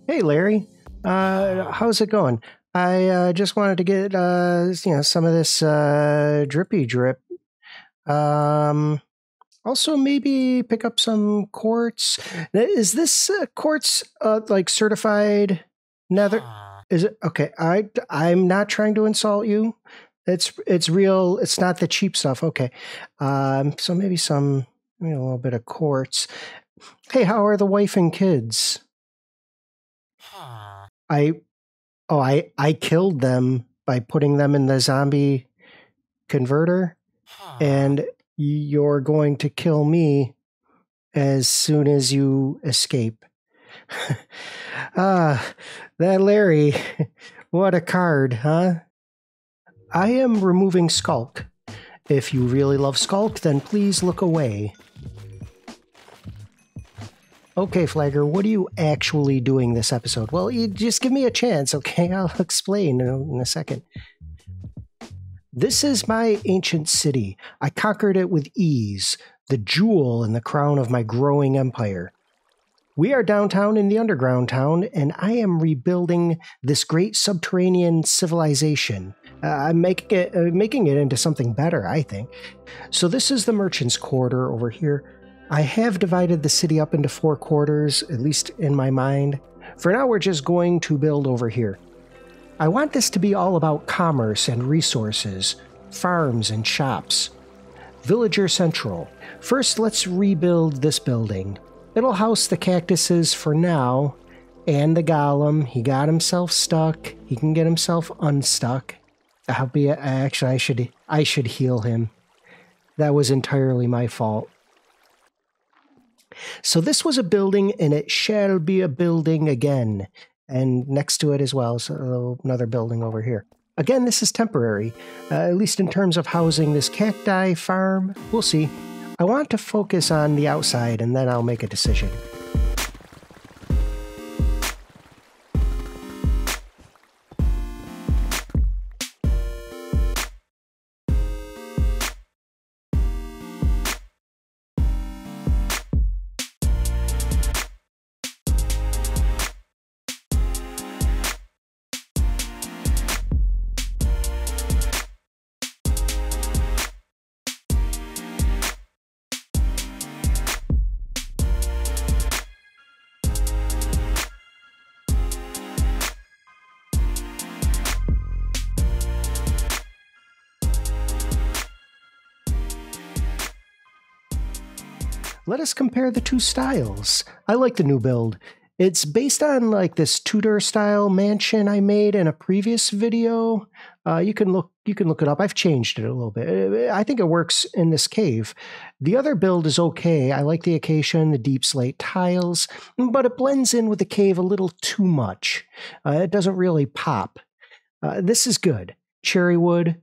Hey, Larry. How's it going? I just wanted to get some of this drippy drip. Also, maybe pick up some quartz. Is this quartz like certified nether? Is it okay? I'm not trying to insult you. It's real. It's not the cheap stuff. Okay. So maybe a little bit of quartz. Hey, how are the wife and kids? I killed them by putting them in the zombie converter, and you're going to kill me as soon as you escape. That Larry, what a card, huh? I am removing Skulk. If you really love Skulk, then please look away. Okay, Flagger, what are you actually doing this episode? Well, you just give me a chance, okay? I'll explain in a second. This is my ancient city. I conquered it with ease, the jewel in the crown of my growing empire. We are downtown in the underground town, and I am rebuilding this great subterranean civilization. I'm making it into something better, I think. So this is the merchant's quarter over here. I have divided the city up into 4 quarters, at least in my mind. For now, we're just going to build over here. I want this to be all about commerce and resources, farms and shops. Villager Central. First, let's rebuild this building. It'll house the cactuses for now, and the golem. He got himself stuck. He can get himself unstuck. Actually, I should heal him. That was entirely my fault. So this was a building, and it shall be a building again. And next to it as well is another building over here. Again, this is temporary, at least in terms of housing this cacti farm. We'll see. I want to focus on the outside, and then I'll make a decision. Let us compare the two styles. I like the new build. It's based on like this Tudor-style mansion I made in a previous video. You can look it up. I've changed it a little bit. I think it works in this cave. The other build is okay. I like the acacia and the deep slate tiles, but it blends in with the cave a little too much. It doesn't really pop. This is good. Cherry wood.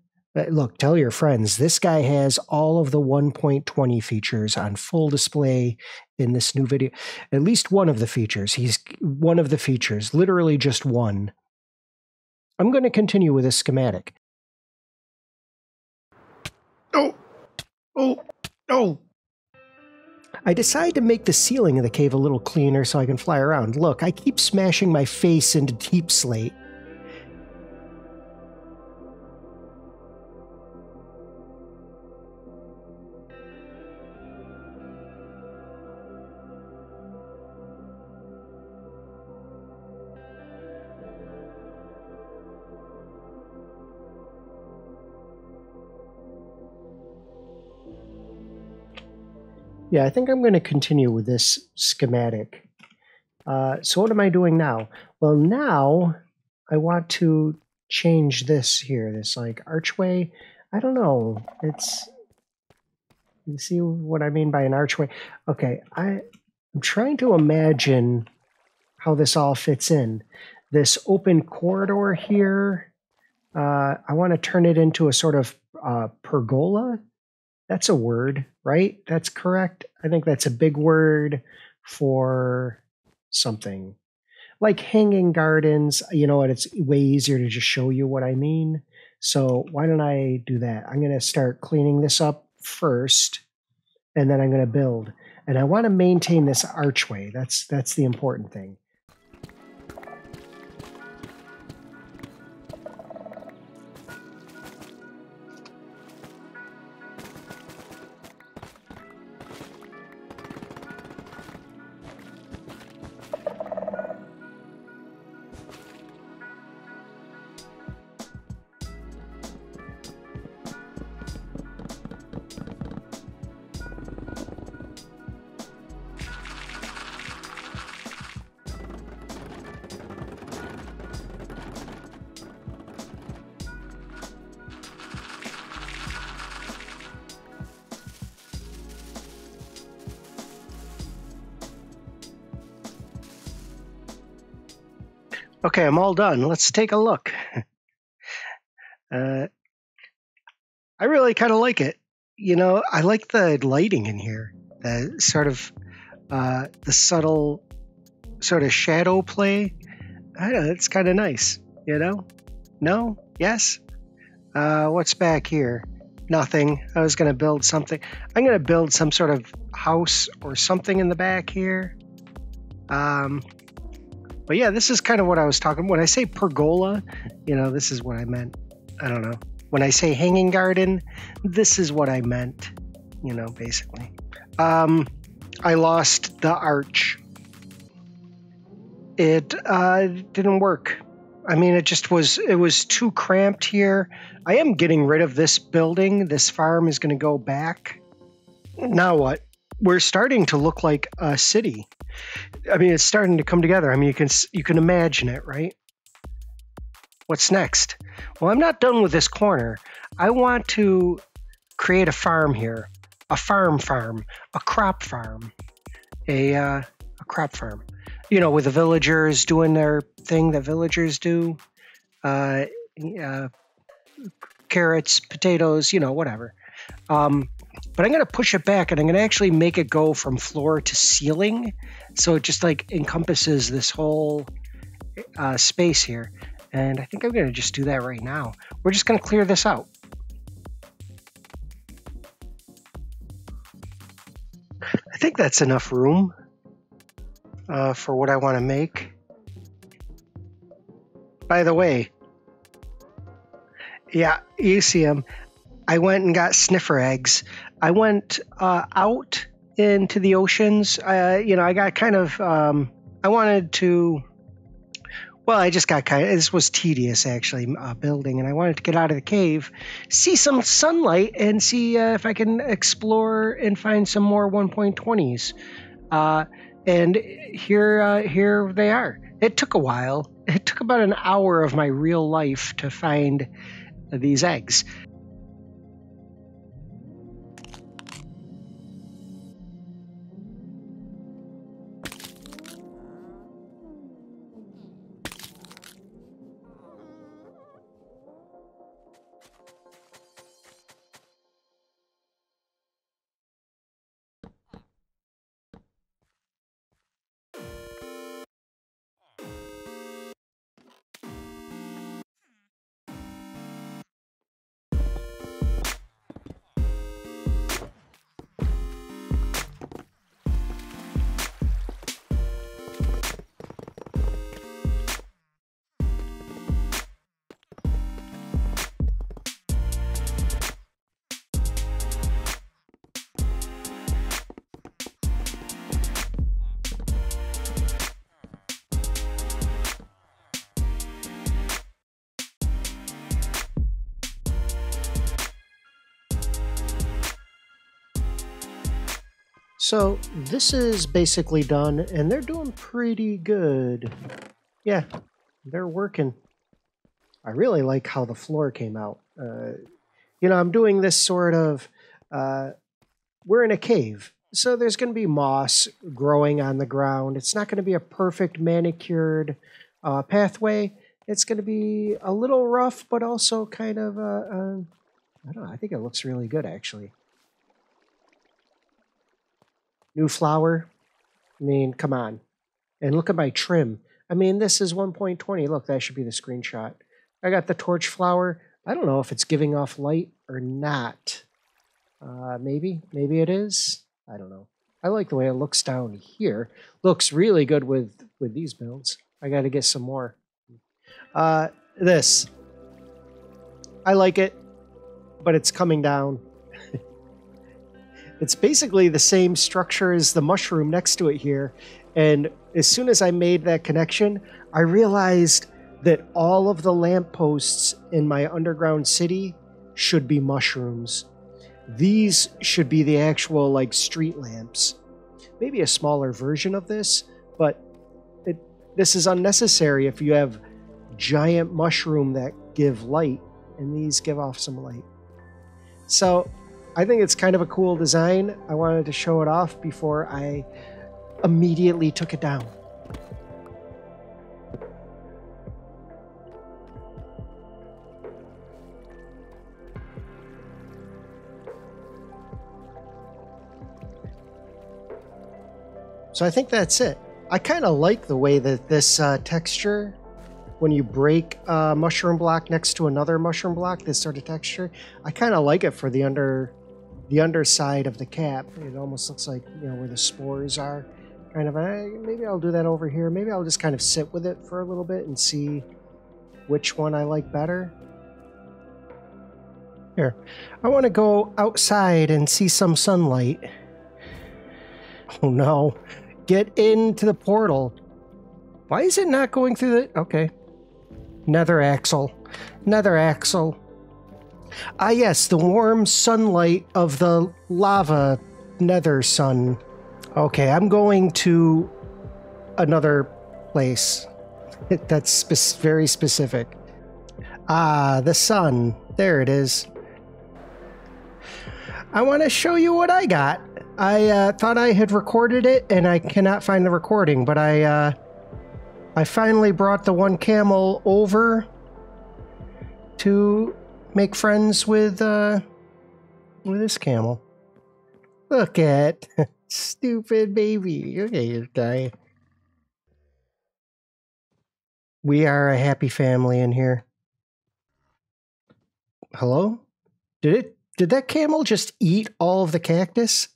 Look, tell your friends, this guy has all of the 1.20 features on full display in this new video. At least one of the features. He's one of the features, literally just one. I'm going to continue with this schematic. Oh! I decide to make the ceiling of the cave a little cleaner so I can fly around. Look, I keep smashing my face into deep slate. Yeah, I think I'm going to continue with this schematic. So what am I doing now? Well, now I want to change this here, this like archway. I don't know. You see what I mean by an archway? Okay, I'm trying to imagine how this all fits in. This open corridor here, I want to turn it into a sort of pergola. That's a word, right? That's correct. I think that's a big word for something. Like hanging gardens, you know what? It's way easier to just show you what I mean. So why don't I do that? I'm going to start cleaning this up first, and then I'm going to build. And I want to maintain this archway. That's the important thing. Okay, I'm all done. Let's take a look. I really kind of like it. You know, I like the lighting in here. The sort of the subtle sort of shadow play. I don't know, it's kind of nice, you know? No? Yes? What's back here? Nothing. I was going to build something. I'm going to build some sort of house or something in the back here. But yeah, this is kind of what I was talking. When I say pergola, you know, this is what I meant. I don't know. When I say hanging garden, this is what I meant, you know, basically. I lost the arch. It didn't work. I mean, it was too cramped here. I am getting rid of this building. This farm is going to go back. Now what? We're starting to look like a city. I mean, it's starting to come together. I mean, you can imagine it, right? What's next? Well, I'm not done with this corner. I want to create a farm here. A farm, a crop farm, a crop farm. You know, with the villagers doing their thing that villagers do. Carrots, potatoes, you know, whatever. But I'm going to push it back and I'm going to actually make it go from floor to ceiling. So it just like encompasses this whole space here. And I think I'm going to just do that right now. We're just going to clear this out. I think that's enough room for what I want to make. By the way, yeah, you see them. I went and got sniffer eggs. I went out into the oceans. You know, I got kind of, I wanted to, well, I just got kind of, this was tedious actually, building, and I wanted to get out of the cave, see some sunlight, and see if I can explore and find some more 1.20s. And here they are. It took a while. It took about an hour of my real life to find these eggs. So this is basically done, and they're doing pretty good. Yeah, they're working. I really like how the floor came out. You know, I'm doing this sort of, we're in a cave, so there's going to be moss growing on the ground. It's not going to be a perfect manicured pathway. It's going to be a little rough, but also kind of, I don't know, I think it looks really good, actually. New flower. I mean, come on. And look at my trim. I mean, this is 1.20. Look, that should be the screenshot. I got the torch flower. I don't know if it's giving off light or not. Maybe it is. I don't know. I like the way it looks down here. Looks really good with these builds. I got to get some more. This. I like it, but it's coming down. It's basically the same structure as the mushroom next to it here. And as soon as I made that connection, I realized that all of the lampposts in my underground city should be mushrooms. These should be the actual, like, street lamps. Maybe a smaller version of this, but this is unnecessary if you have giant mushroom that give light, and these give off some light. So I think it's kind of a cool design. I wanted to show it off before I immediately took it down. So I think that's it. I kind of like the way that this texture, when you break a mushroom block next to another mushroom block, this sort of texture, I kind of like it for the underside of the cap. It almost looks like, you know, where the spores are. Kind of, maybe I'll do that over here. Maybe I'll just kind of sit with it for a little bit and see which one I like better. Here, I want to go outside and see some sunlight. Oh no, get into the portal. Why is it not going through the... Okay. Nether axle. Nether axle. Ah yes, the warm sunlight of the lava nether sun. Okay, I'm going to another place. That's very specific. Ah, the sun. There it is. I want to show you what I got. I thought I had recorded it, and I cannot find the recording, but I finally brought the one camel over to make friends with this camel. Look at stupid baby. Okay, this guy. We are a happy family in here. Hello? Did that camel just eat all of the cactus?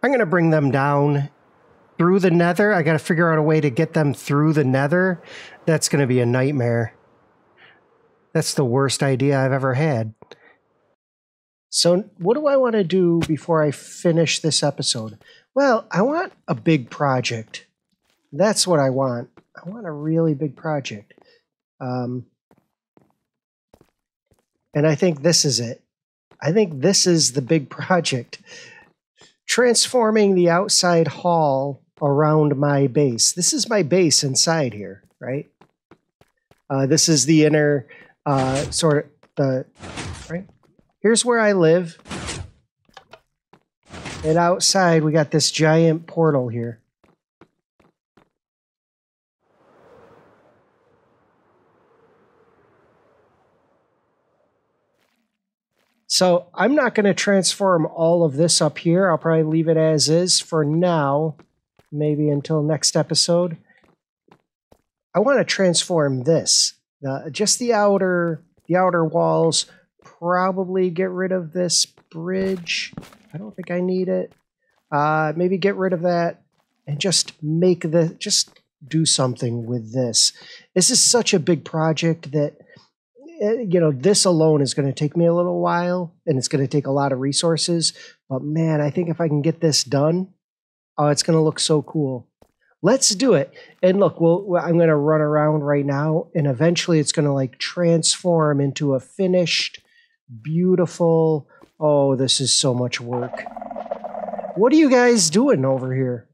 I'm going to bring them down through the nether. I got to figure out a way to get them through the nether. That's going to be a nightmare. That's the worst idea I've ever had. So what do I want to do before I finish this episode? Well, I want a big project. That's what I want. I want a really big project. And I think this is it. I think this is the big project. Transforming the outside hall around my base. This is my base inside here, right? This is the inner right? Here's where I live. And outside we got this giant portal here. So I'm not going to transform all of this up here. I'll probably leave it as is for now, maybe until next episode. I want to transform this, just the outer walls. Probably get rid of this bridge. I don't think I need it. Maybe get rid of that and just do something with this. This is such a big project that, you know, this alone is going to take me a little while, and it's going to take a lot of resources. But man, I think if I can get this done, oh, it's going to look so cool. Let's do it. And look, I'm going to run around right now, and eventually it's going to like transform into a finished, beautiful. Oh, this is so much work. What are you guys doing over here?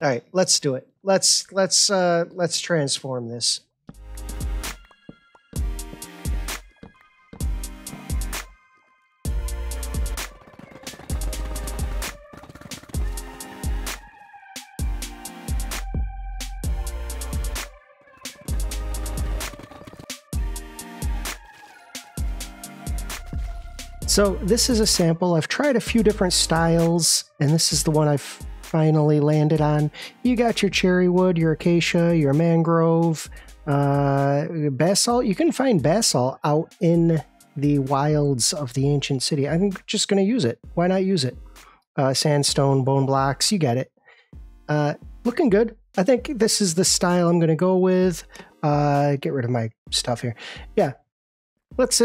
All right, let's do it. Let's transform this. So this is a sample. I've tried a few different styles, and this is the one I've finally landed on. You got your cherry wood, your acacia, your mangrove, basalt. You can find basalt out in the wilds of the ancient city. I'm just going to use it. Why not use it? Sandstone, bone blocks, you get it. Looking good. I think this is the style I'm going to go with. Get rid of my stuff here. Yeah. Let's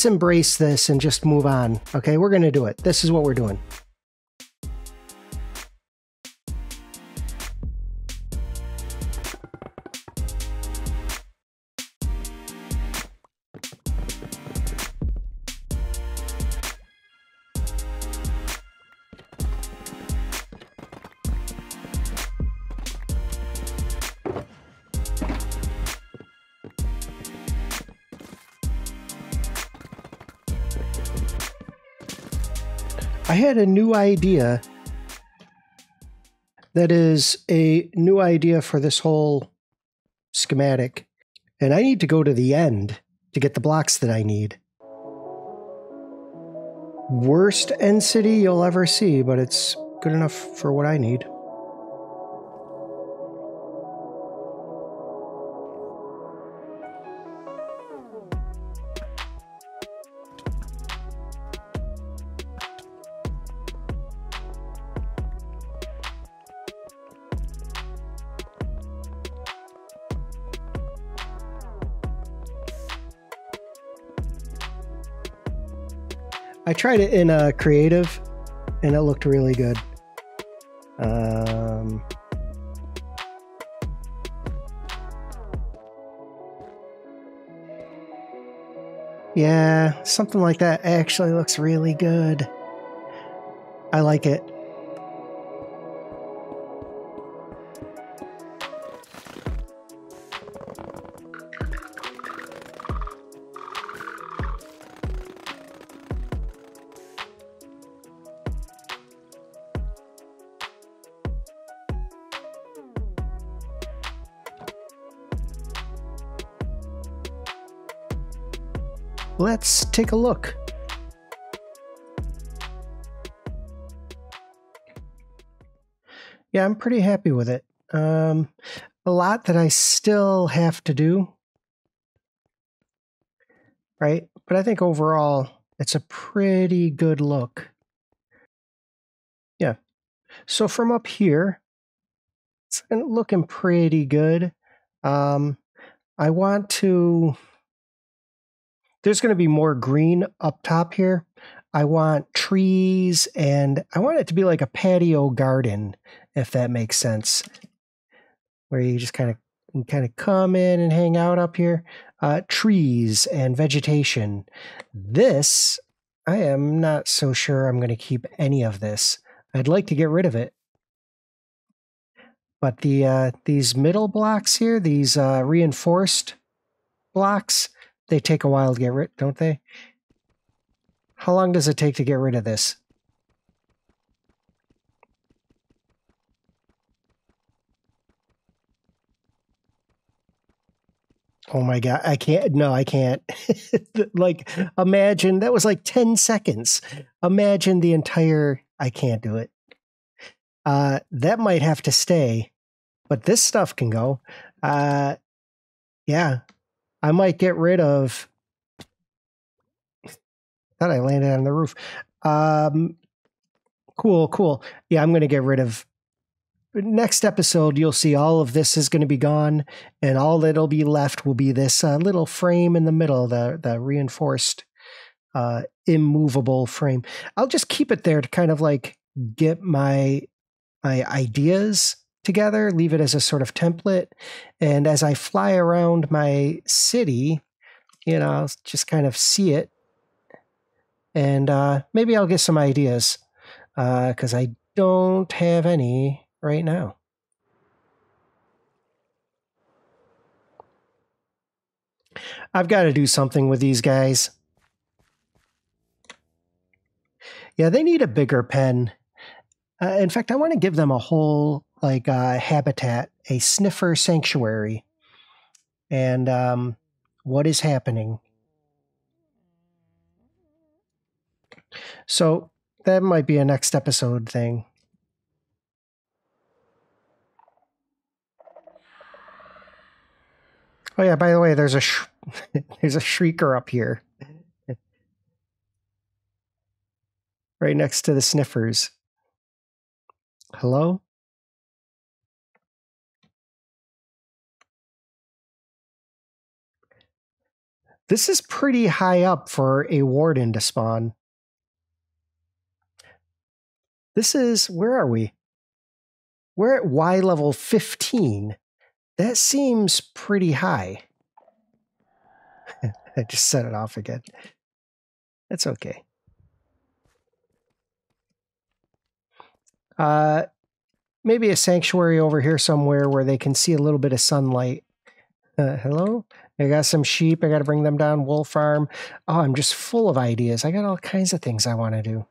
embrace this and just move on. Okay, we're gonna do it. This is what we're doing. I had a new idea that is a new idea for this whole schematic, and I need to go to the end to get the blocks that I need. Worst end city you'll ever see, but it's good enough for what I need. I tried it in a creative, and it looked really good. Yeah, something like that actually looks really good. I like it. Let's take a look. Yeah, I'm pretty happy with it. A lot that I still have to do, right? But I think overall, it's a pretty good look. Yeah. So from up here, it's looking pretty good. I want to... There's going to be more green up top here. I want trees, and I want it to be like a patio garden, if that makes sense, where you just kind of come in and hang out up here. Trees and vegetation. This, I am not so sure I'm going to keep any of this. I'd like to get rid of it. But these middle blocks here, these reinforced blocks, they take a while to get rid, don't they? How long does it take to get rid of this? Oh my God, I can't. No, I can't. Like, imagine, that was like 10 seconds. Imagine the entire, I can't do it. That might have to stay, but this stuff can go. Yeah. I might get rid of... Thought I landed on the roof. Cool. Yeah, I'm going to get rid of... Next episode, you'll see all of this is going to be gone, and all that'll be left will be this little frame in the middle, the reinforced, immovable frame. I'll just keep it there to kind of like get my ideas together, leave it as a sort of template, and as I fly around my city, I'll just kind of see it, and maybe I'll get some ideas, because I don't have any right now. I've got to do something with these guys. Yeah, they need a bigger pen. In fact, I want to give them a whole habitat, a sniffer sanctuary. And what is happening? So that might be a next episode thing. Oh yeah, by the way, there's a there's a shrieker up here. Right next to the sniffers. Hello? This is pretty high up for a warden to spawn. This is, where are we? We're at Y level 15. That seems pretty high. I just set it off again. That's okay. Maybe a sanctuary over here somewhere where they can see a little bit of sunlight. Hello? I got some sheep. I got to bring them down. Wool farm. Oh, I'm just full of ideas. I got all kinds of things I want to do.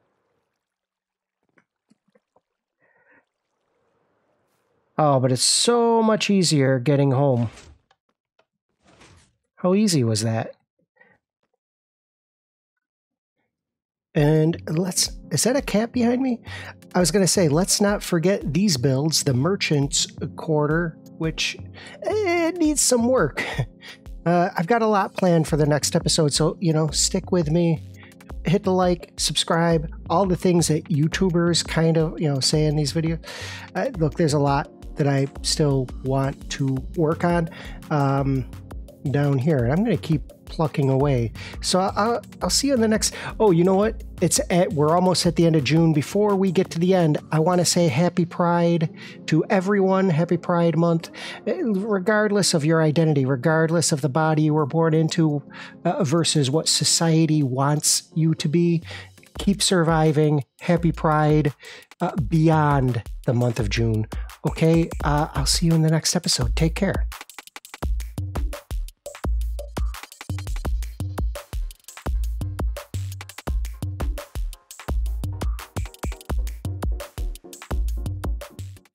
Oh, but it's so much easier getting home. How easy was that? And is that a cat behind me? I was going to say, let's not forget these builds, the Merchant's Quarter, which it needs some work. I've got a lot planned for the next episode, so, stick with me. Hit the like, subscribe, all the things that YouTubers kind of, say in these videos. Look, there's a lot that I still want to work on down here, and I'm going to keep plucking away. So I'll see you in the next. Oh, you know what? We're almost at the end of June. Before we get to the end, I want to say Happy Pride to everyone. Happy Pride Month, regardless of your identity, regardless of the body you were born into, versus what society wants you to be. Keep surviving. Happy Pride beyond the month of June. Okay, I'll see you in the next episode. Take care.